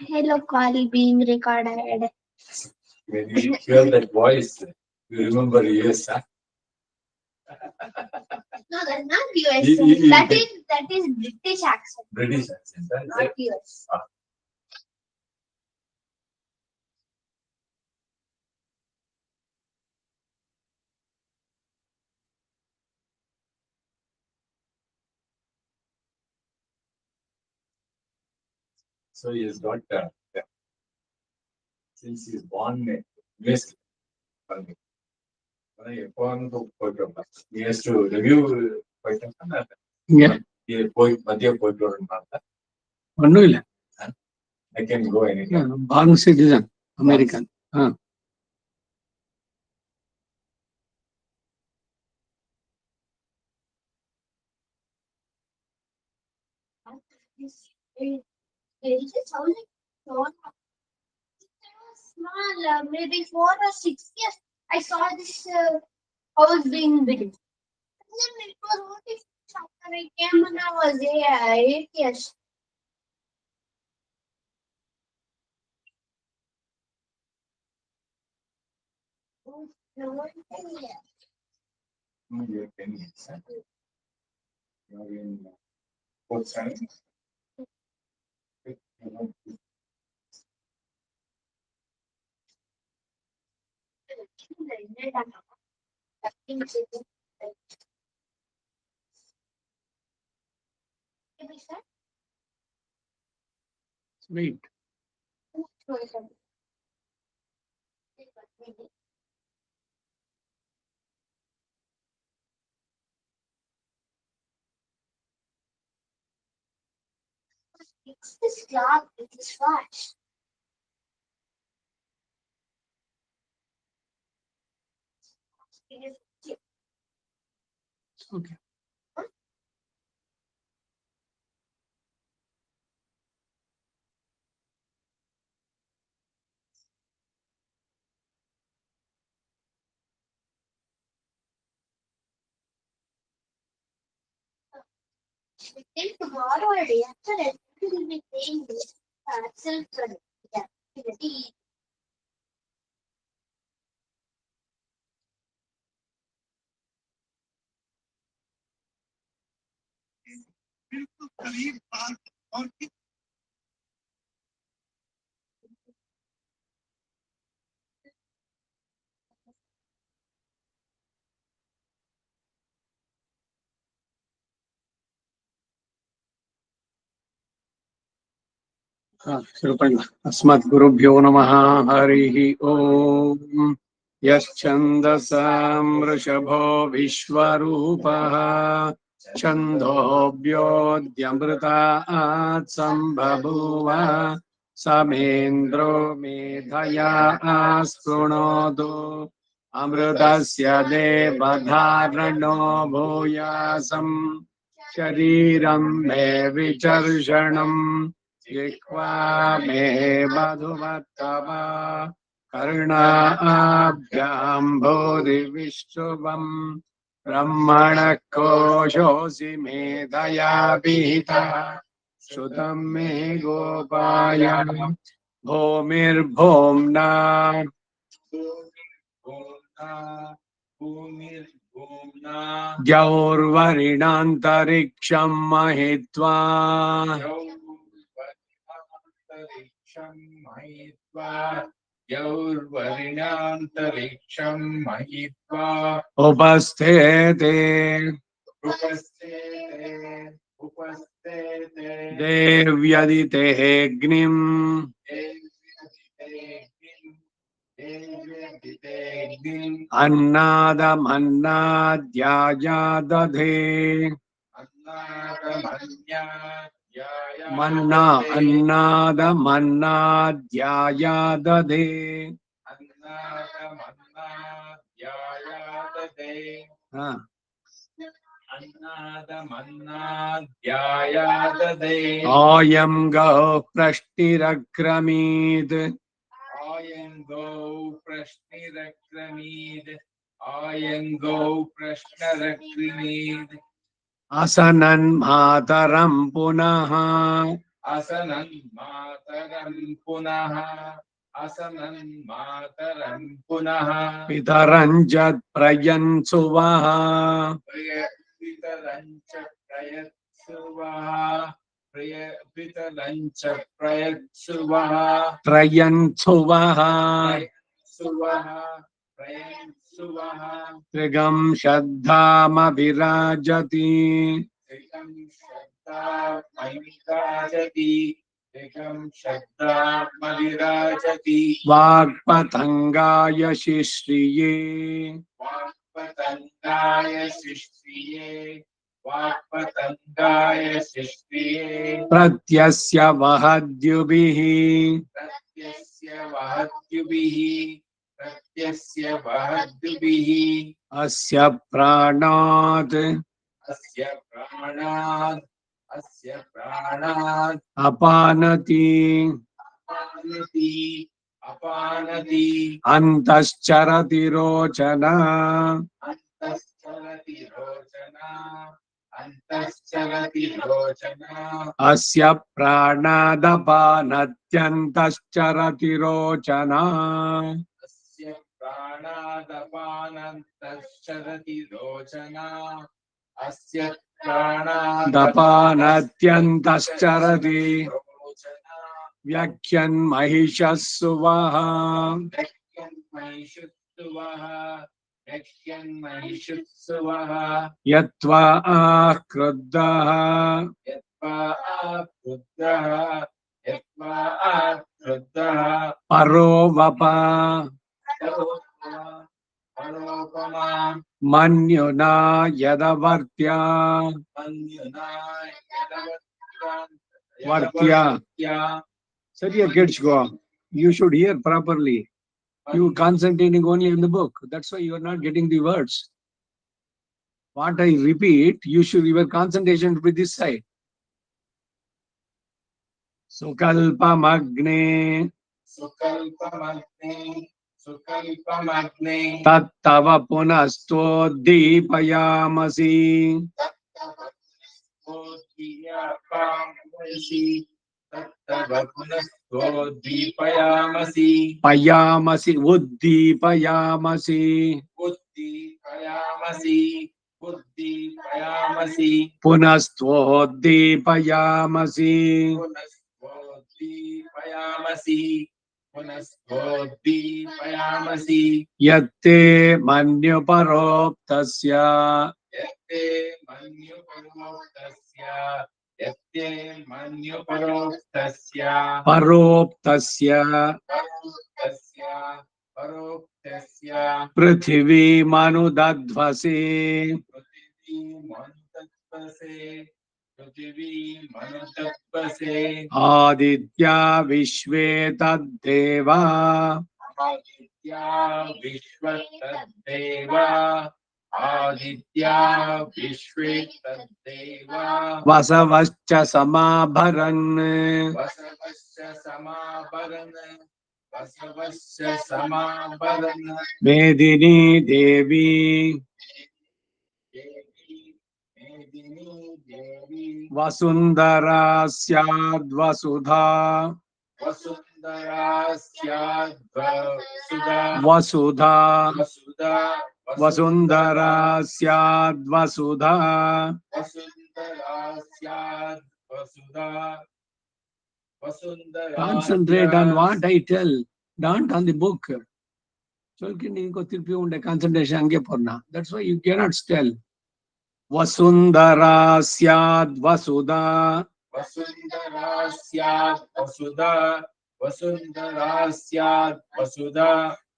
Hello, call being recorded. When you hear that voice, you remember US, huh? No, that's not US. You- That is British accent, British accent, huh? not US. So he has got, since he is born West, he has to review ಮಧ್ಯ ಹೋಯ್ತು ಅಂತ ಒನ್ನೂ ಇಲ್ಲ. I can go anytime. Born citizen, American. Small, maybe 4 or 6 years. I saw this house being built. And then it was only after I came and I was there 8 years. Oh, no, 10 years. You are 10 years, huh? You are in fourth standard? Sweet. Fix this clock with this watch. Okay. Till tomorrow or day after, I will be playing this silk activity. अस्मत् गुरुभ्यो नमः। हरिः ओम्। यश्छन्दसां वृषभो विश्वरूपः छन्दोऽव्योऽद्यमृतात् सम्बभूव समेन्द्रो मेधया आस्तृणोतु अमृतस्य देवधारणो भूयासम् शरीरं मे विचर्षणम् जिह्वा मे मधुमत्तमा कर्णाभ्यां भूरिविष्णुवम् ब्रह्मणः कोशोऽसि मेधया विहितः श्रुतं मे गोपाय भूमिर्भूम्ना द्यौर्वरिणान्तरिक्षं महित्वा उपस्थेते देव्यदिते अग्निम् अन्नादमन्नाद्यायादधे मन्ना अन्नादमन्नाद्यायादधे अयं गौ प्रष्टिरक्रमीत् असनन् मातरं पुनः असनं मातरं पुनः असनं मातरं पुनः पितरं च प्रयन्सुवः पितरं च प्रयत्सुवः पितरं च प्रयत्सुवः त्रयन्सुवः सुवः प्रयत्सुवः त्रिगं श्रद्धामभिराजति एकं श्रद्धा मयिराजति एकं श्रद्धा मविराजति वाक्पतङ्गाय शिश्रिये वाक्पतङ्गाय शिष्ट्रिये वाक्पतङ्गाय शिष्ट्रिये प्रत्यस्य वहद्युभिः प्रत्यस्य वहद्युभिः प्रत्यस्य वहद्युभिः अस्य प्राणात् अस्य प्राणात् अपानति अपानति अपानति अन्तश्चरति रोचन अन्तश्चरति रोचना अन्तश्चरति रोचना अस्य प्राणादपानत्यन्तश्चरति रोचन अस्य प्राणादपानन्तश्चरति रोचना अस्य दपानत्यन्तश्चरति रोचना व्याख्यन्महिषः सुवः यक्षन्महिषुत्सवः यत्त्वा क्रुद्धः यत्त्वा क्रुद्धः परो वप परोपमा मन्युना यदवर्त्या वर्त्या. Sir, your kids go. You should hear properly. You concentrating only in the book. That's why you are not getting the words. What I repeat, your concentration should be this side. Sukalpamagne सुकल्पमग्ने tattava punastodipayamasi पुनस्तोद्दीपयामसि payamasi uddipayamasi बुद्धिपयामसि punastodipayamasi पुनस्तोद्दीपयामसि yatte manyuparoptasya यत्ते मन्युपरोक्तस्य paroptasya परोक्तस्य prithvi manudadvase पृथिवी मनुतत्वसे aditya vishve taddeva आदित्या विश्वतद्देव आदित्या विश्वे तद्देव vasavascha samabharan वसवस्य समाभरन् medini devi Medini Devi vasundara syadvasudha Vasundhara स्याद्वसुधा vasudha Vasudha vasundara syadvasudha. Vasundhara स्याद्वसुधा Vasundhara Concentrate on what I tell, not on the book. Concentration ange porna. That's why you cannot tell. Vasundara syad vasudha Vasundhara स्याद्वसुधा Vasundhara स्याद्वसुधा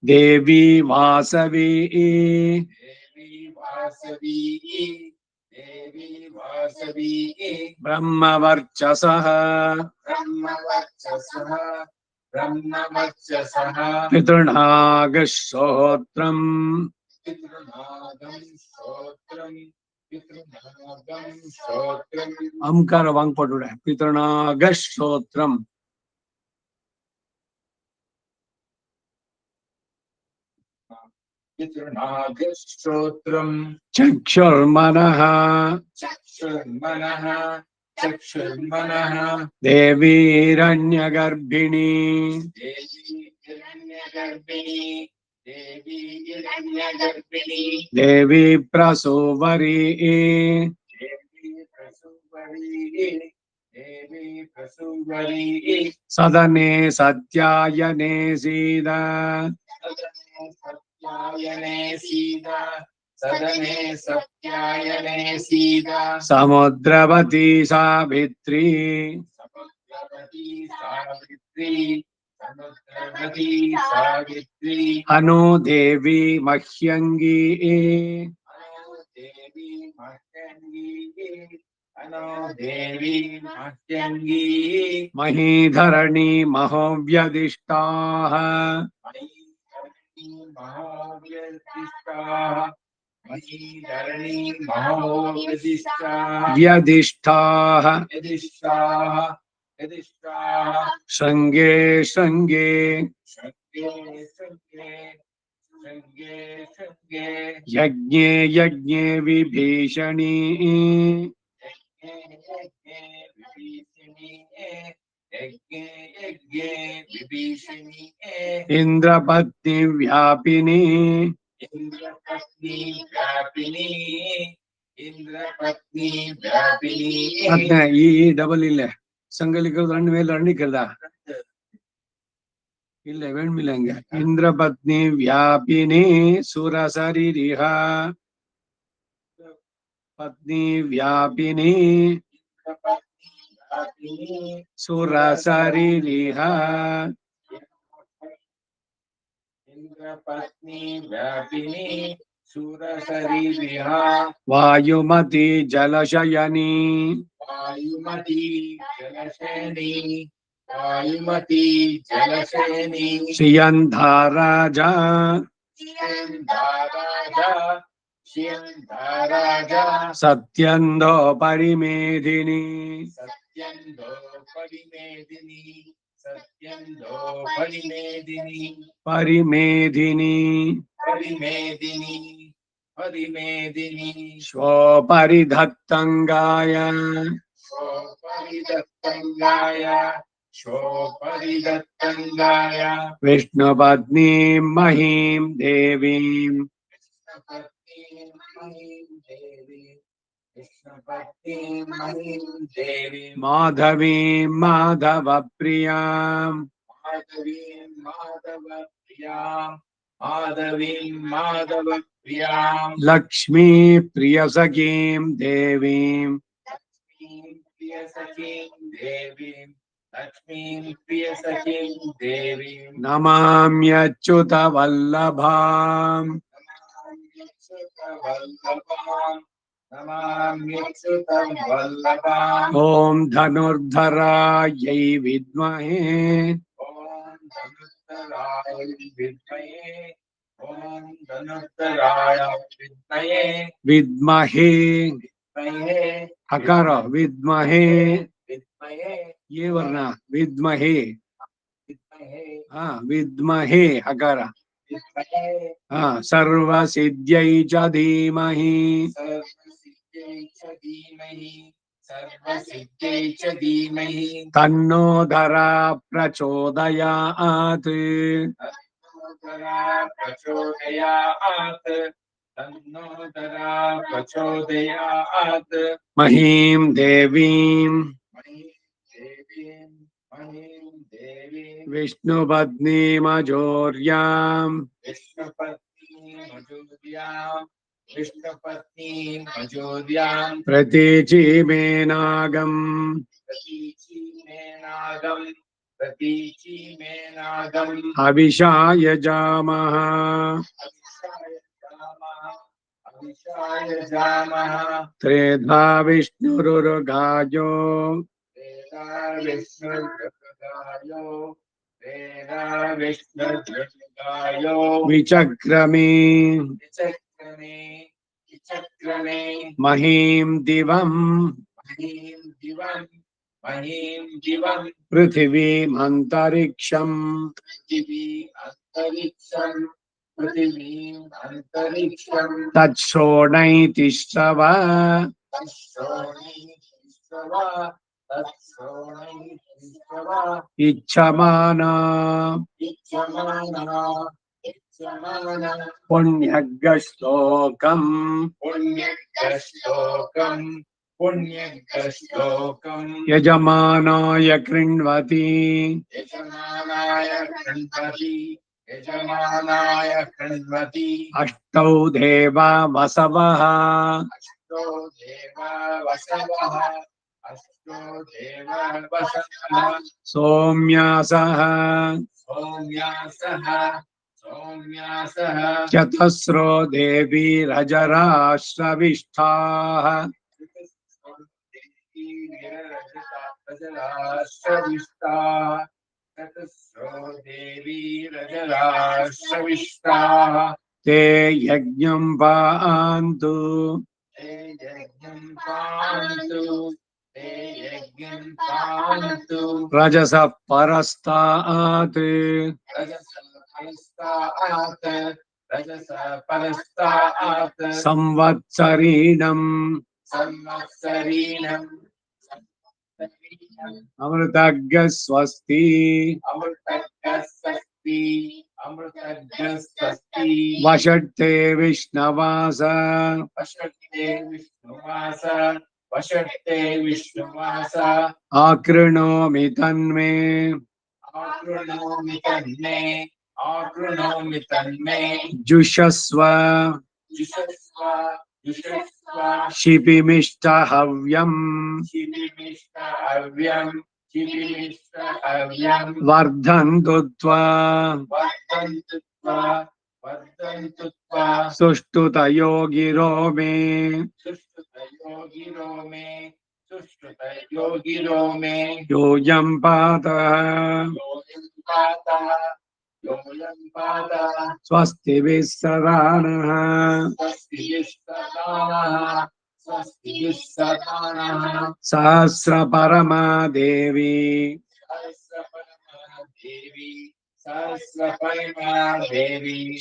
devi vasavi Devi Vasavi brahmavarchasah ब्रह्मवर्चसः pitrunagashotram पितृनागं श्रोत्रम् amkara vang potuda pitrunagashotram पितृनागश्रोत्रम् chakshurmanah चक्षुर्मनः चक्षुर्मनः देवीरण्यगर्भिणी देवी हिरण्यगर्भिणी देवी हिरण्यगर्भिणी देवी प्रसूवरी देवी प्रसूवरी देवी प्रसूवरी सदने सत्यायने सीद सदने सत्यायने सीदा सदने सत्यायने सीदा समुद्रवती सावित्री समुद्रवती सावित्री समुद्रवती सावित्री अनु देवी मह्यंगी अनो देवी मह्यंगी अनो देवी मह्यंगी महीधरणी महोव्यदिष्टाः महोव्यदिष्टाः महीधरणी महोव्यदिष्टाः व्यदिष्टाः यदिष्टाः यदिष्टाः शृंगे शृंगे शृङ्गे शृङ्गे शृङ्गे शृङ्गे यज्ञे यज्ञे विभीषणी यज्ञे यज्ञे विभीषिणी यज्ञे यज्ञे विभीषिणी इंद्रपत्नी व्यापिनी इंद्रपत्नी व्यापिनी इंद्रपत्नी व्यापिनी ಅದನ್ನ ಈ ಡಬಲ್ ಇಲ್ಲ ಸಂಗಲಿಕರು ರಂಡ್ ಮೇಲೆ ರಂಡಿಕಲ್ದ ಇಲ್ಲ ವೇಣ್ಮಿಲ್ಲ ಹಂಗೆ ಇಂದ್ರಪತ್ನಿ ವ್ಯಾಪಿನಿ ಸುರಸರಿರಿಹ ಪತ್ನಿ ವ್ಯಾಪಿನಿ इंद्रपत्नी व्यापिनी ಸುರಸರಿರಿಹ इंद्रपत्नी व्यापिनी सुरसरिहा वायुमती जलशयनी वायुमती जलशयनी वायुमती जलशयनी श्रियंधाराजा शियंधाराजा शियंधाराजा सत्यंधो परिमेधिनी सत्यंधो परिमेदिनी सत्यंधो परिमेदिनी परिमेधिनी परिमेदिनी परिमेदिनी स्वपरिधत्तंगाय शोपरिदत्तंगाय शोपरिदत्तंगाय विष्णुपत्नी महीं देवीं विष्णुपत्नी महीं देवी विष्णुपत्नी महीं देवी माधवीं माधवप्रियां माधवीं माधव प्रियां माधवीं माधव प्रियां लक्ष्मी प्रियसखीं देवीं लक्ष्मीं प्रियसखीं देवीं लक्ष्मीं प्रियसखीं देवीं नमाम्यच्युतवल्लभाम् नमाम्यच्युतवल्लभां नमाम्यच्युतवल्लभां ॐ धनुर्धरायै विद्महे ॐ धनुर्धराय विद्महे ॐ धनुर्धराय विद्महे विद्महे विद्महे हकार विद्महे विद्महे ये वर्ण विद्महे विद्महे विद्महे हकार विद्महे सर्वसिद्ध्यै च धीमहि सर्वसिद्ध्यै च धीमहि सर्वसिद्ध्यै च धीमहि तन्नो धरा प्रचोदयात् तन्नोदरा प्रचोदयात् तन्नोदरा प्रचोदयात् महीं देवीं महीं देवीं महीं देवीं विष्णुपत्नीमजोर्यां विष्णुपत्नी मजोर्यां विष्णुपत्नी मजोर्यां प्रतीचीमेनागम् प्रतीची मेनागं प्रतीची मेनागं अभिषाय जामः अभिषाय जामः त्रेधा विष्णुरुर्गायो वेदा विष्णुर्गायो वेदा विष्णुर्गायो विचक्रमे विचक्रमे विचक्रमे महीं दिवम् महीं दिवं महीं दिवं पृथिवीमन्तरिक्षम् पृथिवी अंतरिक्षं पृथिवीं अंतरिक्षं तत्शोणैतिश्रव इच्छमाना पुण्यग्श्लोकम् यजमानाय कृण्वति अष्टौ देवा वसवः सोम्यासः चतस्रो देवी रजराश्रविष्ठाः ते यज्ञं पान्तु रजसः परस्तात् संवत्सरीणम् अमृतज्ञ स्वस्ति वषट्ते विष्णवास आकृणोमि तन्मे जुषस्व शिपिमिष्टहव्यम् वर्धन्तु त्वा सुष्ठुतयो गिरो मे योऽयं पातः स्वस्तिभिः सदा नः सहस्रपरमा देवी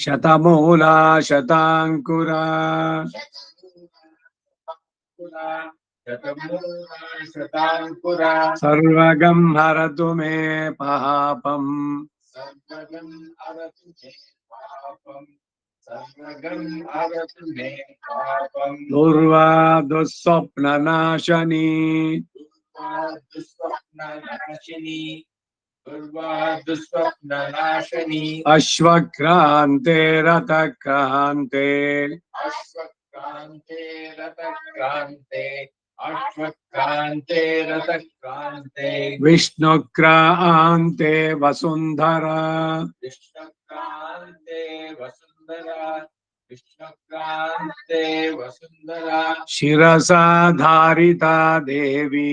शतमूला शताङ्कुरा सर्वगं हरतु मे पापम् दुर्वा दुःस्वप्ननाशनी अश्वक्रान्ते रथक्रान्ते विष्णुक्रान्ते वसुन्धरा शिरसा धारिता देवी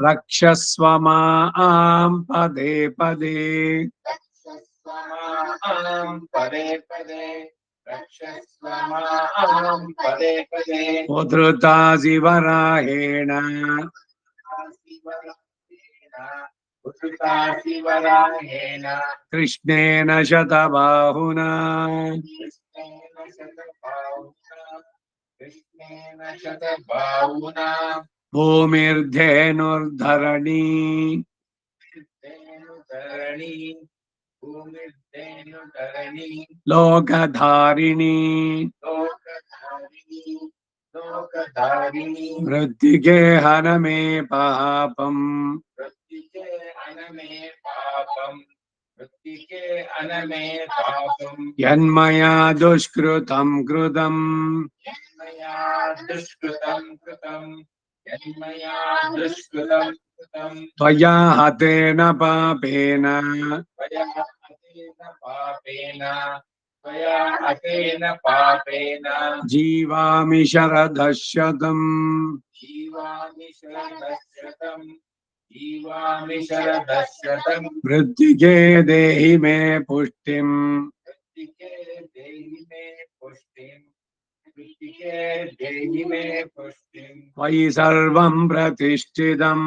रक्षस्व मां पदे पदे उद्धृतासि वराहेण कृष्णेन शतबाहुना भूमिर्धेनुर्धरणी लोकधारिणी मृत्तिके हन मे पापम् यन्मया दुष्कृतं कृतम् त्वया हतेन पापेन जीवामि शरदः शतम् मृत्तिके देहि मे पुष्टिम् त्वयि सर्वं प्रतिष्ठितम्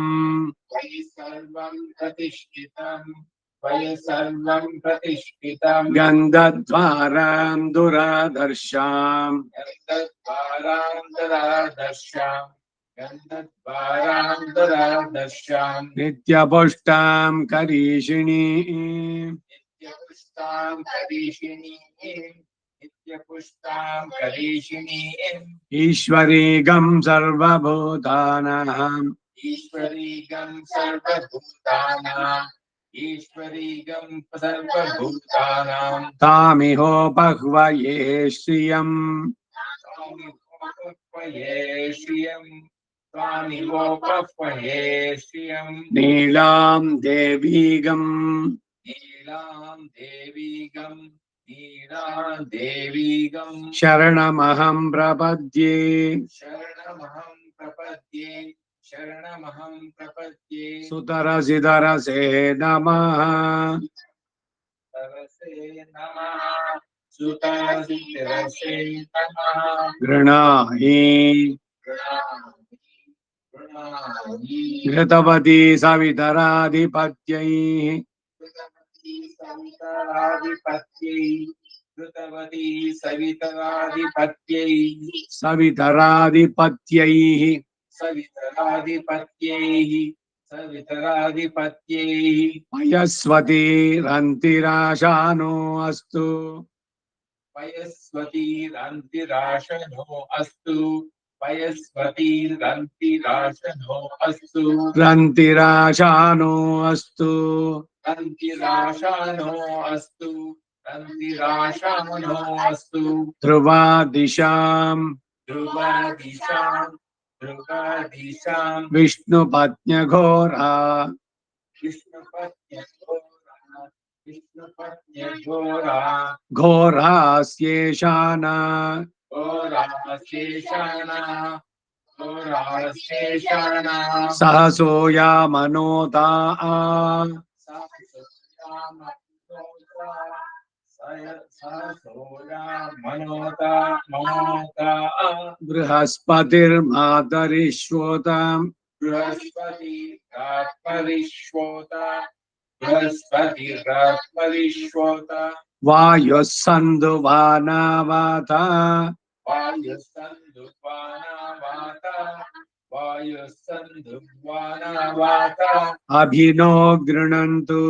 त्वयि सर्वं प्रतिष्ठितम् गन्धद्वारां दुरादर्शाम् गन्धद्वारान्तरादर्शाम् गन्धद्वारान्तरादर्शाम् नित्यपुष्टां करीषिणीम् नित्यपुष्टाम् करीषिणीम् नित्यपुष्टाम् करीषिणीम् ईश्वरीगं सर्वभूतानाम् ईश्वरीगम् सर्वभूतानाम् ईश्वरीगम् सर्वभूतानाम् तामिहोपह्वये श्रियम् स्वामिवोपह्वये श्रियम् स्वामिवोपह्वये श्रियम् नीलां देवीगम् नीलाम् देवीगम् नीलाम् देवीगम् शरणमहं प्रपद्ये शरणमहं प्रपद्ये शरणमहं प्रपद्ये सुतरसिधरसे नमः तरसे नमः सुतरसे नमः गृणाहि गृणामि गृणामि घृतवती सवितराधिपत्यैः कृतवती सवितराधिपत्यै कृतवती सवितराधिपत्यै सवितराधिपत्यैः सवितराधिपत्यैः सवितराधिपत्यैः पयस्वतीरन्तिराशानो अस्तु पयस्वतीरन्तिराशनो अस्तु पयस्वतीरन्तिराशनो अस्तु रन्तिराशानो अस्तु रन्तिराशानो अस्तु रन्तिराशानो अस्तु ध्रुवादिशाम् ध्रुवदिशाम् ध्रुवदिशाम् विष्णुपत्न्यघोरा विष्णुपत्न्यघोरा विष्णुपत्न्यघोरा घोरास्येषाना घोराशेषाणा घोराशेषाणा सहसोया मनोता मनोता बृहस्पतिर्मातरिश्वोताम् बृहस्पतिरात्मरिश्वोत वायुः सन्धुवानावाता वायुसन्धुवानावाता अभिनो गृणन्तु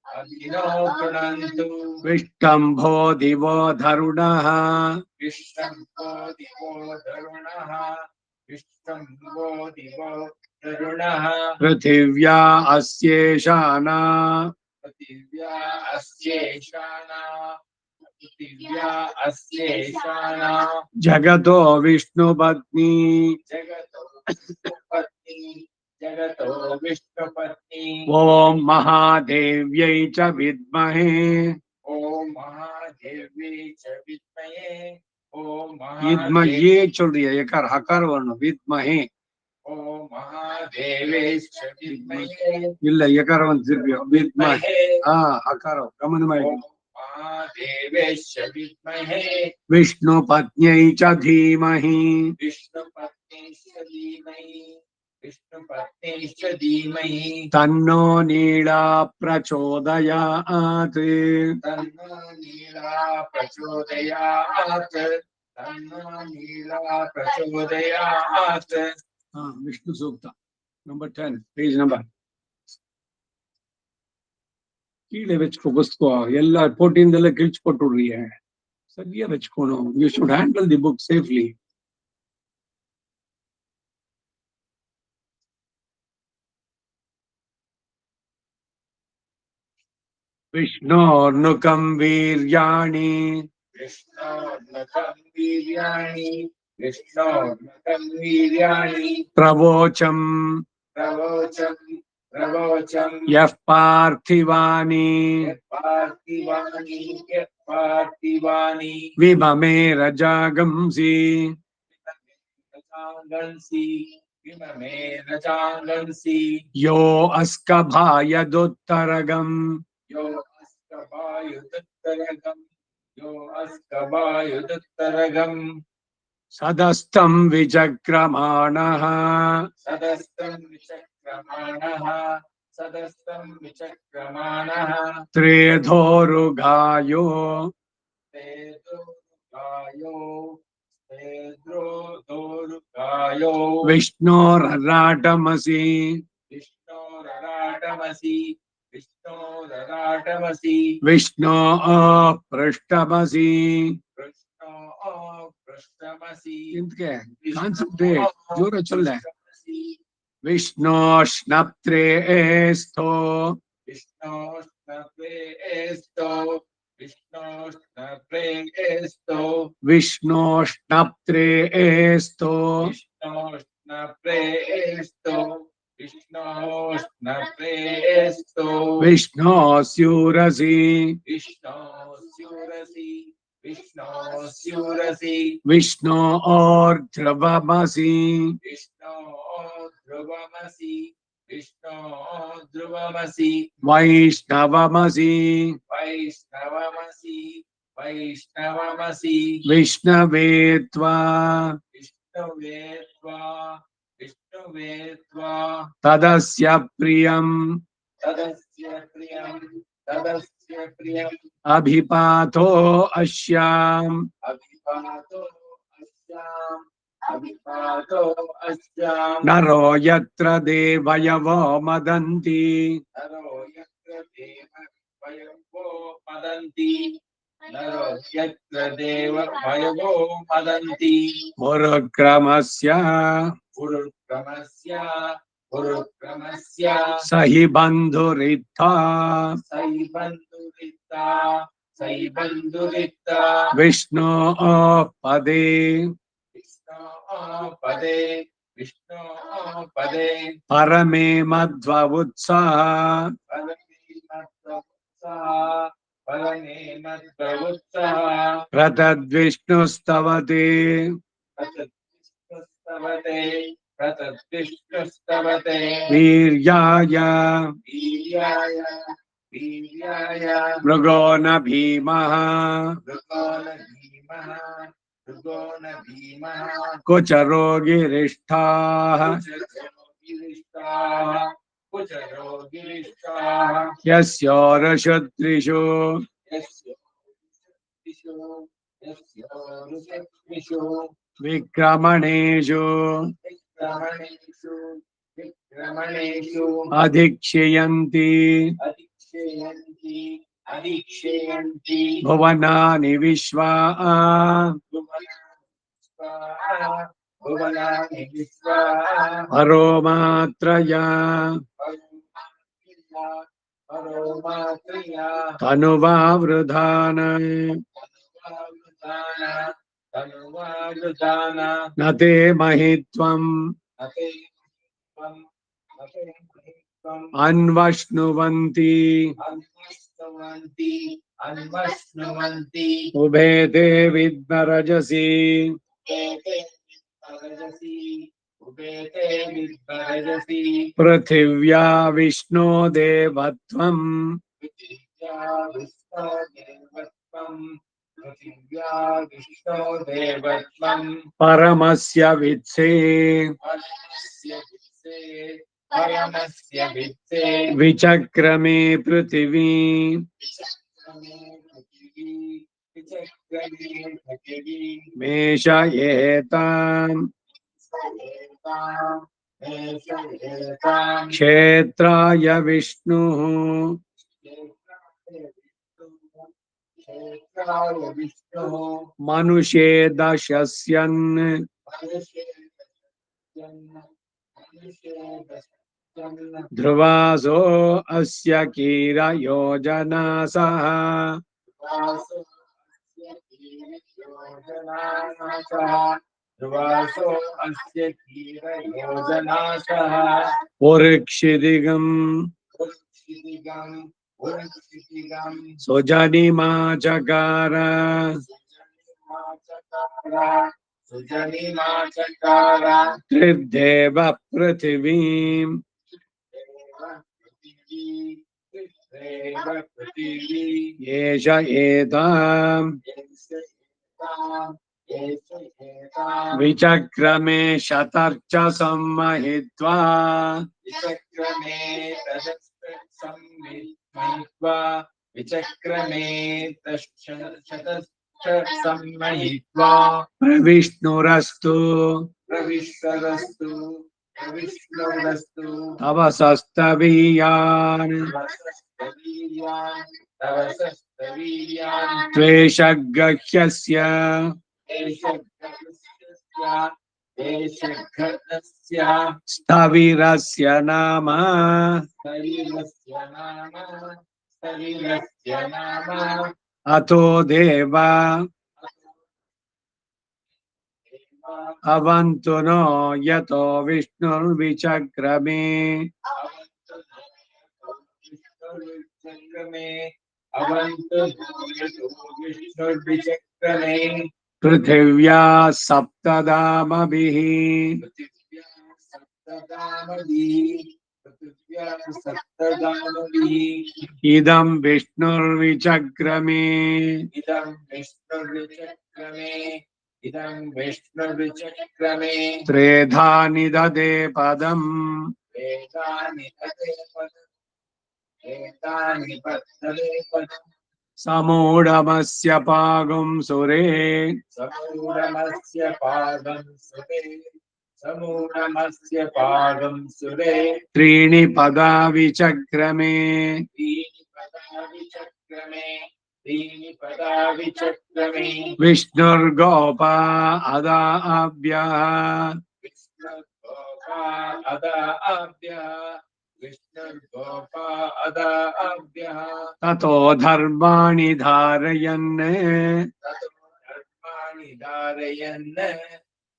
अभिनो गृणन्तु विष्टम्भो दिवो धरुणः विष्टम्भो दिवो धरुणः विष्टम्भो दिवो धरुणः पृथिव्या अस्येषाना पृथिव्या अस्येषाणा पृथिव्या अस्येषाणा जगतो विष्णुपत्नी जगतो विष्णुपत्नी ॐ महादेव्यै च विद्महे ॐ महादेव्यै च विद्महे ॐ विद्महे சொல்றியா எக்கார் ஹகார் வரணும் வித்மஹே ॐ महादेवेश्च विद्महे இல்ல எக்கார வந்து திருப்பியும் வித்மஹே विद्महे ஹகாரம் கமனமாய் ॐ महादेवेश्च विद्महे विष्णुपत्न्यै च धीमहि विष्णुपत्नीश्च धीमहि विष्णुपत्नीश्च धीमहि तन्नो नीला प्रचोदयात् तन्नो नीला प्रचोदयात् तन्नो नीला प्रचोदयात् विष्णु सूक्ता नंबर 10 पेज नंबर கீழே வச்சுக்கோ புஸ்தகம் எல்லா போட்டியிருந்தெல்லாம் கிழிச்சு போட்டு விடுறீங்க சரியா வச்சுக்கணும் you should handle the book safely विष्णोर्नुकं वीर्याणि विष्णोर्नकं वीर्याणि विष्णोर्नकं वीर्याणि प्रवोचम् प्रवोचम् प्रवोचम् यः पार्थिवानि पार्थिवानि पार्थिवानि विममे रजागंसि रजांगंसि विममे रजांगंसि यो अस्कभायदुत्तरगम् यो अस्कवायुदुत्तरगम् यो अस्कवायुदुत्तरगम् सदस्तं विचक्रमाणः सदस्तं विचक्रमाणः तदस्तं विचक्रमाणः त्रेधोरुगायो तेद्रोदोरुगायो विष्णोरराटमसि विष्णोरराटमसि विष्णोरराटमसि विष्णो पृष्ठमसि कृष्णो पृष्ठमसि इंतके कांसेंट्रेट जोर चल विष्णोष्णप्त्रेस्थो विष्णोष्णप्रेस्तो विष्णोष्णप्रेस्तो विष्णोष्णप्त्रेस्थो विष्णोष्णप्रेस्तो विष्णोष्णप्रेस्तो विष्णोस्यूरसि विष्णोस्यूरसि विष्णोस्यूरसि विष्णो ध्रुवमसि विष्णो ध्रुवमसि विष्णो ध्रुवमसि वैष्णवमसि वैष्णवमसि वैष्णवमसि विष्णवे त्वा विष्णुवे त्वा विष्णुवे त्वा तदस्य प्रियम् तदस्य प्रियं तदस्य प्रियम् अभिपातो अस्याम् अभिपातो अस्याम् अभिपातो अस्याम् नरो यत्र देवयवो मदन्ति नरो यत्र देव वयवो मदन्ति नरो यत्र देव वयवो मदन्ति मुरुक्रमस्य गुरुक्रमस्य स हि बन्धुरित्था सैबन्धुरित्ता सैबन्धुरित्ता विष्णो पदे विष्णो पदे विष्णो पदे परमे मध्वउत्साह परमे मद्प्रवृत्तः प्रतद्विष्णुस्तवते प्रतद्विष्णुस्तवते वीर्याय वीर्याय वीर्याय मृगो न भीमः मृगो न भीमः मृगो न भीमः कुचरो गिरिष्ठाः कुचरो कुचरो गिरिष्ठाः यस्योरशत्रिषु यस्योरुषत्विषु विक्रमणेषु विक्रमणेषु विक्रमणेषु अधिक्षयन्ति अधिक्षयन्ति अधिक्षयन्ति भुवनानि विश्वा भुवनानि विश्वा हरो मात्रया परोमात्रिया तनुवावृधान तनुवावृतान न ते महित्वम् नते त्वं नते त्वं अन्वश्नुवन्ति अन्वस्नुवन्ति अन्वस्नुवन्ति उभे ते विद्मरजसि उपेते विद्मरजसि उपेते विद्मरजसि पृथिव्या विष्णो देवत्वम् पृथिव्या विष्णो देवत्वं पृथिव्या विष्णो देवत्वं परमस्य वित्से परमस्य वित्से परमस्य वित्से विचक्रमे पृथिवी विचक्रमे पृथिवी विचक्रमे पृथिवी मेष एताम् एतां क्षेत्राय विष्णुः क्षेत्राय विष्णुः मनुष्ये दशस्यन् ध्रुवासो अस्य कीरयोजनासः ध्रुवासो अस्य कीरयोजनासः उर्क्षिदिगम् सुजनिमा चकार सुजनिमा चकार त्रिदेव पृथिवीम् पृथिवी एष एताम् विचक्रमे शतर्च सम्महित्वा विचक्रमे सम्महित्वा विचक्रमे सम्महित्वा प्रविष्णुरस्तु प्रविष्टरस्तु प्रविष्णुरस्तु तवसस्तवीयान् तव सस्तवीर्यान् त्वेषगह्यस्य देशघटस्य स्थविरस्य नाम शरीरस्य नाम अतो देव अवन्तु नो यतो विष्णुर्विचक्रमे विचक्रमे पृथिव्या सप्तधामभिः इदं विष्णुर्विचक्रमे इदं विष्णुर्विचक्रमे त्रेधा निदधे पदम् एतानि पद्धते पदम् समूढमस्य पागुं सुरे समूढमस्य पादं सुरे त्रीणि पदा विचक्रमे त्रीणि पदा विचक्रमे विष्णुर्गोपा अदाभ्यः विष्णुर्गोपा अदाभ्यः ततो धर्माणि धारयन्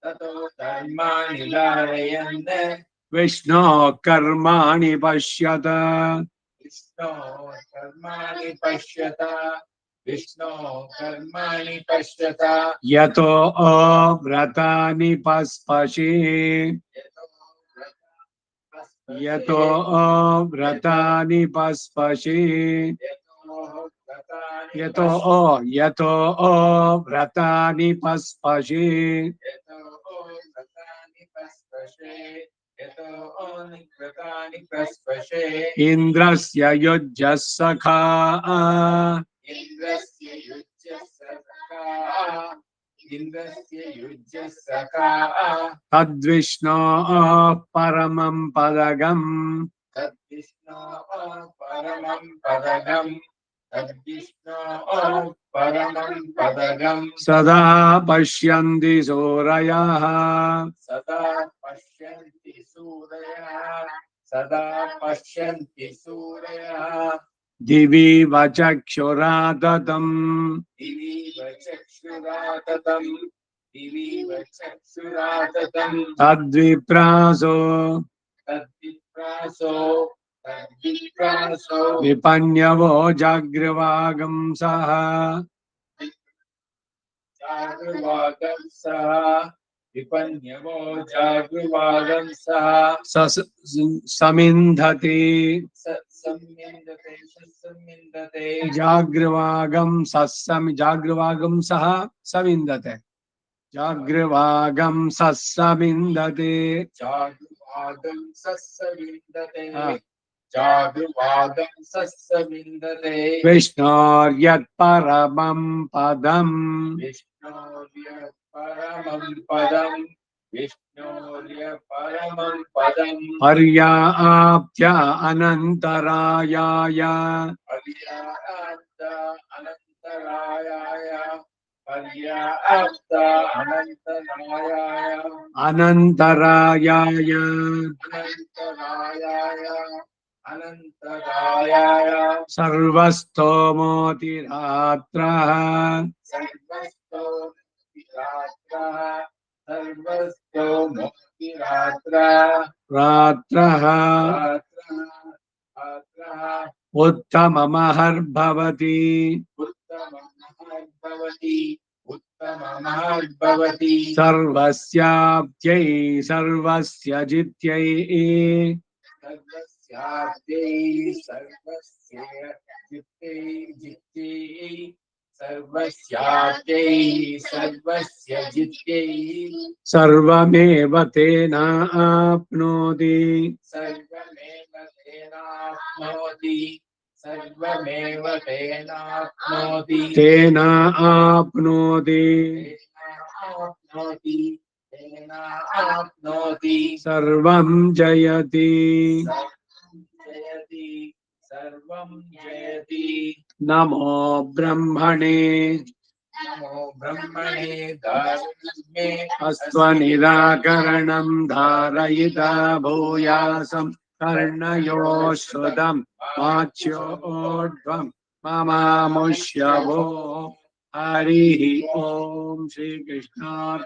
ततो धर्माणि धारयन् विष्णो कर्माणि पश्यत विष्णो कर्माणि पश्यत यतो व्रतानि पस्पशे यतो व्रतानि पस्पशे यतो व्रतानि पस्पशे इन्द्रस्य युज्यः सखा इन्द्रस्य युज्यः सखा तद्विष्णोः परमं पदगम् परमं पदगम् सदा पश्यन्ति सूरयः सदा पश्यन्ति सूरयः दिवि वचक्षुराततम् तद्विप्रासो विपन्यवो जागृवागंसः विपन्यवो जागृवागंसः समिन्धते समिन्दते जागृवागंसः समिन्दते जागृवागंसः समिन्दते जागृवागंसः समिन्दते विष्णोर्यत्परमं पदम् विष्णोर्यपरमं पदम् पर्याप्त्य अनन्तरायाय अनन्तरायाय सर्वस्तोमोतिरात्रः रात्रः उत्तममहर्भवति सर्वस्याप्त्यै सर्वस्य जित्यै सर्वस्य जित्यै सर्वमेव तेनाप्नोति सर्वमेव तेन तेनाप्नोति सर्वमेव तेनाप्नोति तेन आप्नोति तेनाप्नोति तेनाप्नोति सर्वं जयति जयति सर्वं जयति नमो ब्रह्मणे नमो ब्रह्मणे धारणे अस्त्वनिराकरणं धारयिता भूयासं कर्णयो श्रुतं वाच्योर्ध्वं ममामुष्यवो हरिः ओम श्रीकृष्णार्पणमस्तु।